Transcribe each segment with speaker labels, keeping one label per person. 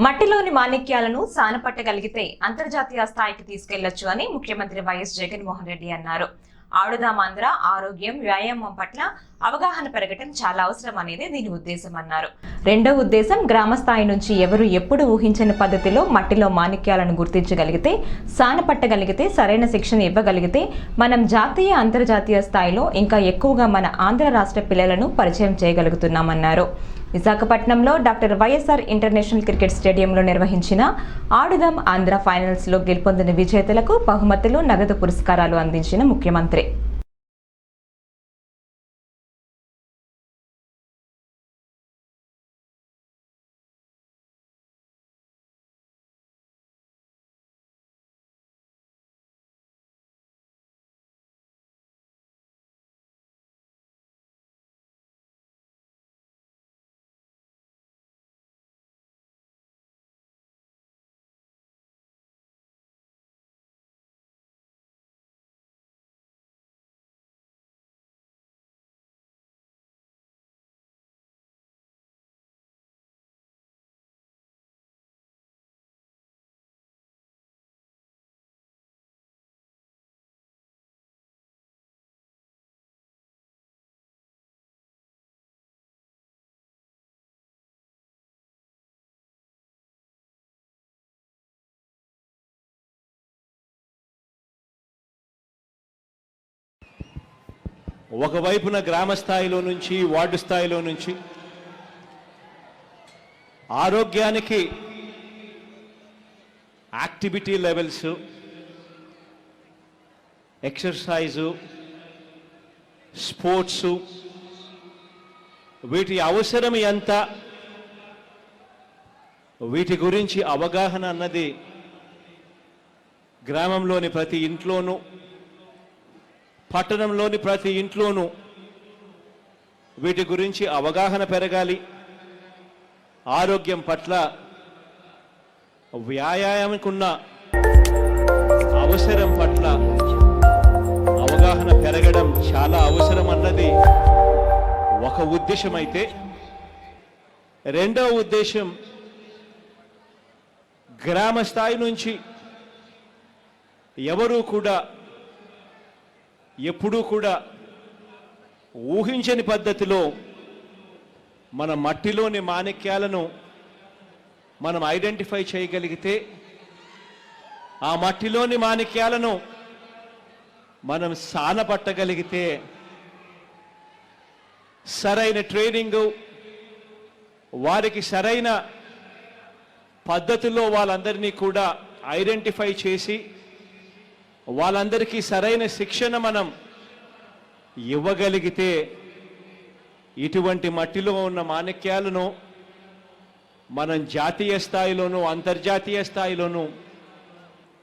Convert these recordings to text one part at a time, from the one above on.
Speaker 1: మట్టిలోని మాణిక్యాలను సానపట్టగలిగితే అంతర్జాతీయ స్థాయికి తీసుకెళ్లొచ్చు అని ముఖ్యమంత్రి వైఎస్ జగన్మోహన్ రెడ్డి అన్నారు. ఆడుదామాంధ్ర ఆరోగ్యం వ్యాయామం పట్ల అవగాహన పెరగటం చాలా అవసరం అనేది దీని ఉద్దేశం అన్నారు. రెండో ఉద్దేశం గ్రామస్థాయి నుంచి ఎవరు ఎప్పుడు ఊహించని పద్ధతిలో మట్టిలో మాణిక్యాలను గుర్తించగలిగితే, సానపట్టగలిగితే, సరైన శిక్షణ ఇవ్వగలిగితే మనం జాతీయ అంతర్జాతీయ స్థాయిలో ఇంకా ఎక్కువగా మన ఆంధ్ర రాష్ట్ర పిల్లలను పరిచయం చేయగలుగుతున్నామన్నారు. విశాఖపట్నంలో డాక్టర్ వైఎస్ఆర్ ఇంటర్నేషనల్ క్రికెట్ స్టేడియంలో నిర్వహించిన ఆడుదాం ఆంధ్ర ఫైనల్స్ లో గెలుపొందిన విజేతలకు బహుమతులు, నగదు పురస్కారాలు అందించిన ముఖ్యమంత్రి
Speaker 2: ఒకవైపున గ్రామ స్థాయిలో నుంచి వార్డు స్థాయిలో నుంచి ఆరోగ్యానికి యాక్టివిటీ లెవెల్స్, ఎక్సర్సైజు, స్పోర్ట్స్, వీటి అవసరం ఎంత, వీటి గురించి అవగాహన అన్నది గ్రామంలోని ప్రతి ఇంట్లోనూ, పట్టణంలోని ప్రతి ఇంట్లోనూ వీటి గురించి అవగాహన పెరగాలి. ఆరోగ్యం పట్ల వ్యాయామంకున్న అవసరం పట్ల అవగాహన పెరగడం చాలా అవసరం అన్నది ఒక ఉద్దేశం అయితే, రెండవ ఉద్దేశం గ్రామ స్థాయి నుంచి ఎవరూ కూడా ఎప్పుడూ కూడా ఊహించని పద్ధతిలో మన మట్టిలోని మాణిక్యాలను మనం ఐడెంటిఫై చేయగలిగితే, ఆ మట్టిలోని మాణిక్యాలను మనం సానపట్టగలిగితే, సరైన ట్రైనింగు, వారికి సరైన పద్ధతిలో వాళ్ళందరినీ కూడా ఐడెంటిఫై చేసి వాళ్ళందరికీ సరైన శిక్షణ మనం ఇవ్వగలిగితే, ఇటువంటి మట్టిలో ఉన్న మాణిక్యాలను మనం జాతీయ స్థాయిలోనూ అంతర్జాతీయ స్థాయిలోనూ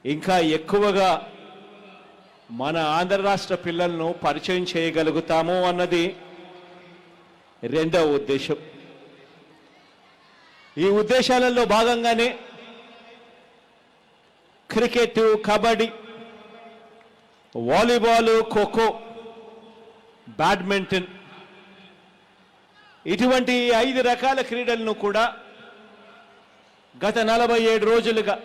Speaker 2: ఇంకా ఎక్కువగా మన ఆంధ్ర రాష్ట్ర పిల్లలను పరిచయం చేయగలుగుతాము అన్నది రెండవ ఉద్దేశం. ఈ ఉద్దేశాలలో భాగంగానే cricket, kabaddi, volleyball, kho kho, badminton ఇటువంటి 5 రకాల క్రీడలను కూడా గత 47 రోజులుగా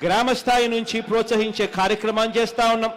Speaker 2: గ్రామ స్థాయి నుంచి ప్రోత్సహించే కార్యక్రమం చేస్తా ఉన్నాం.